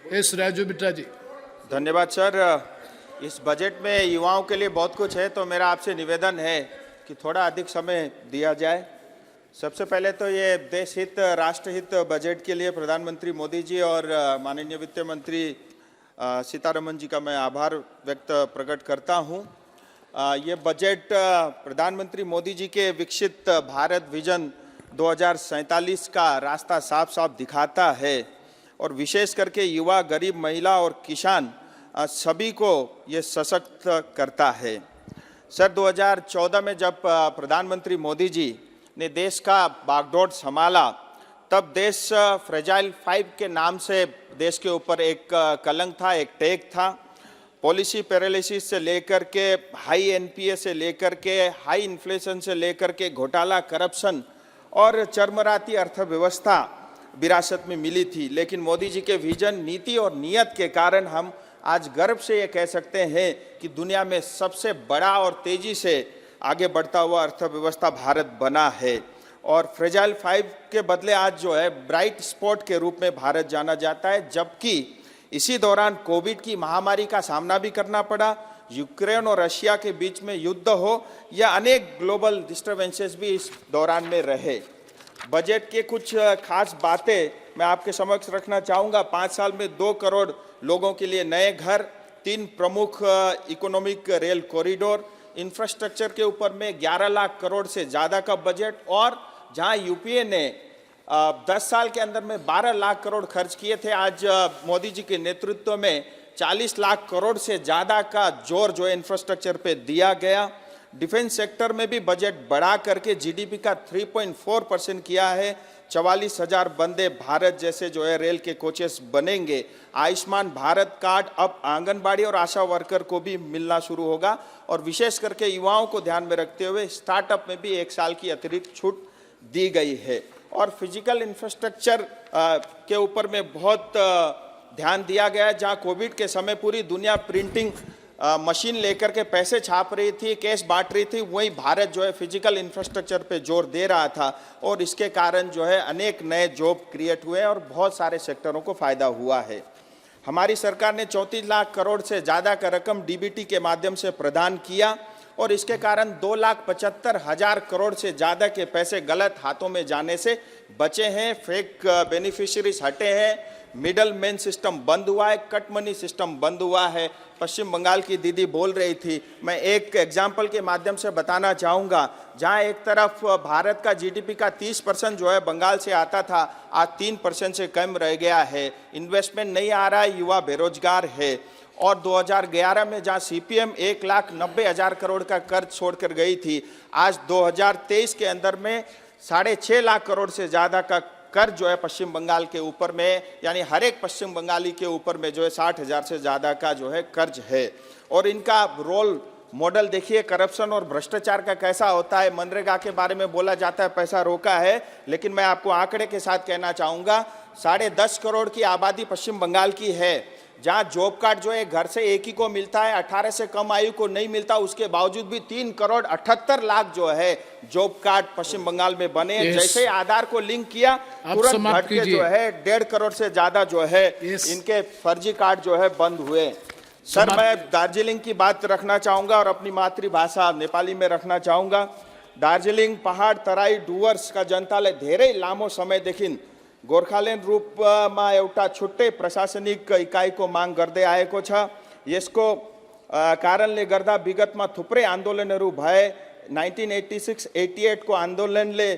S Raju बिट्रा जी। धन्यवाद sir. इस budget में युवाओं के लिए बहुत कुछ है, तो मेरा आपसे निवेदन है कि थोड़ा अधिक समय दिया जाए। सबसे पहले तो ये देश हित राष्ट्रहित बजट के लिए प्रधानमंत्री मोदी जी और माननीय वित्त मंत्री सीतारमण जी का मैं आभार व्यक्त प्रकट करता हूँ। ये बजट प्रधानमंत्री मोदी जी के विकसित भारत विजन 2047 का रास्ता साफ साफ दिखाता है और विशेष करके युवा, गरीब, महिला और किसान सभी को ये सशक्त करता है। सर 2014 में जब प्रधानमंत्री मोदी जी ने देश का बागडोर संभाला, तब देश फ्रेजाइल 5 के नाम से देश के ऊपर एक कलंक था, एक टैग था। पॉलिसी पैरालिसिस से लेकर के हाई एनपीए से लेकर के हाई इन्फ्लेशन से लेकर के घोटाला, करप्शन और चरमराती अर्थव्यवस्था विरासत में मिली थी। लेकिन मोदी जी के विजन, नीति और नियत के कारण हम आज गर्व से ये कह सकते हैं कि दुनिया में सबसे बड़ा और तेजी से आगे बढ़ता हुआ अर्थव्यवस्था भारत बना है। और फ्रेजाइल 5 के बदले आज जो है ब्राइट स्पॉट के रूप में भारत जाना जाता है। जबकि इसी दौरान कोविड की महामारी का सामना भी करना पड़ा, यूक्रेन और रशिया के बीच में युद्ध हो या अनेक ग्लोबल डिस्टर्बेंसेस भी इस दौरान में रहे। बजट के कुछ खास बातें मैं आपके समक्ष रखना चाहूँगा। 5 साल में 2 करोड़ लोगों के लिए नए घर, 3 प्रमुख इकोनॉमिक रेल कॉरिडोर, इंफ्रास्ट्रक्चर के ऊपर में 11 लाख करोड़ से ज़्यादा का बजट, और जहां यूपीए ने 10 साल के अंदर में 12 लाख करोड़ खर्च किए थे, आज मोदी जी के नेतृत्व में 40 लाख करोड़ से ज़्यादा का जोर जो है इंफ्रास्ट्रक्चर पे दिया गया। डिफेंस सेक्टर में भी बजट बढ़ा करके जीडीपी का 3.4% किया है। 44,000 वंदे भारत जैसे जो है रेल के कोचेस बनेंगे। आयुष्मान भारत कार्ड अब आंगनबाड़ी और आशा वर्कर को भी मिलना शुरू होगा। और विशेष करके युवाओं को ध्यान में रखते हुए स्टार्टअप में भी 1 साल की अतिरिक्त छूट दी गई है। और फिजिकल इंफ्रास्ट्रक्चर के ऊपर में बहुत ध्यान दिया गया है। जहाँ कोविड के समय पूरी दुनिया प्रिंटिंग मशीन लेकर के पैसे छाप रही थी, कैश बांट रही थी, वहीं भारत जो है फिजिकल इंफ्रास्ट्रक्चर पे जोर दे रहा था। और इसके कारण जो है अनेक नए जॉब क्रिएट हुए और बहुत सारे सेक्टरों को फायदा हुआ है। हमारी सरकार ने 34 लाख करोड़ से ज़्यादा का रकम डीबीटी के माध्यम से प्रदान किया और इसके कारण 2,75,000 करोड़ से ज़्यादा के पैसे गलत हाथों में जाने से बचे हैं। फेक बेनिफिशियरीज हटे हैं, मिडल मैन सिस्टम बंद हुआ है, कट मनी सिस्टम बंद हुआ है। पश्चिम बंगाल की दीदी बोल रही थी, मैं एक एग्जाम्पल के माध्यम से बताना चाहूँगा। जहाँ एक तरफ भारत का जीडीपी का 30% जो है बंगाल से आता था, आज 3% से कम रह गया है। इन्वेस्टमेंट नहीं आ रहा है, युवा बेरोजगार है। और 2011 में जहाँ सीपीएम 1,90,000 करोड़ का कर्ज छोड़कर गई थी, आज 2023 के अंदर में 6.5 लाख करोड़ से ज़्यादा का कर्ज जो है पश्चिम बंगाल के ऊपर में, यानी हर एक पश्चिम बंगाली के ऊपर में जो है 60,000 से ज़्यादा का जो है कर्ज है। और इनका रोल मॉडल देखिए करप्शन और भ्रष्टाचार का कैसा होता है। मनरेगा के बारे में बोला जाता है पैसा रोका है, लेकिन मैं आपको आंकड़े के साथ कहना चाहूँगा 10.5 करोड़ की आबादी पश्चिम बंगाल की है। जहाँ जॉब कार्ड जो है घर से एक ही को मिलता है, 18 से कम आयु को नहीं मिलता। उसके बावजूद भी 3 करोड़ 78 लाख जो है जॉब कार्ड पश्चिम बंगाल में बने। जैसे आधार को लिंक किया, तुरंत घट के जो है 1.5 करोड़ से ज्यादा जो है इनके फर्जी कार्ड जो है बंद हुए। सर मैं दार्जिलिंग की बात रखना चाहूंगा और अपनी मातृभाषा नेपाली में रखना चाहूंगा। दार्जिलिंग पहाड़ तराई डुवर्स का जनताले धेरै लामो समयदेखि गोर्खाल्यान्ड रूपमा एउटा छुट्टै प्रशासनिक इकाइको माग गर्दै आएको छ। यसको कारणले गर्दा विगतमा थुप्रै आन्दोलनहरू भए। 1986-88 को आन्दोलनले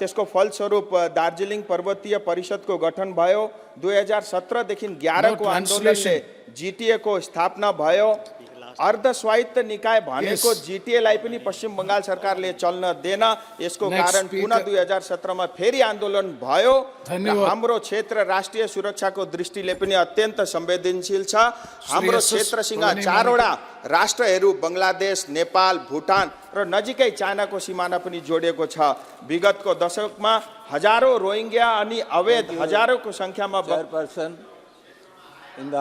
त्यसको फलस्वरूप दार्जिलिङ पर्वतीय परिषदको गठन भयो। 2017 देखि 11 को आन्दोलनले जीटीए को स्थापना भयो। अर्ध स्वायत्त निकाय भनेको जीटीएलाई पनि पश्चिम बंगाल सरकारले चल्न देन। यसको कारण पुनः 2017 में फेरि आन्दोलन भयो। हाम्रो क्षेत्र राष्ट्रिय सुरक्षाको दृष्टिले पनि अत्यन्त संवेदनशील छ। हाम्रो क्षेत्रसँग 4वटा राष्ट्रहरू बंगलादेश, नेपाल, भुटान र नजिकै चाइनाको सिमाना पनि जोडिएको छ। विगतको दशकमा हजारौं रोहिंग्या अनि अवैध हजारौंको संख्यामा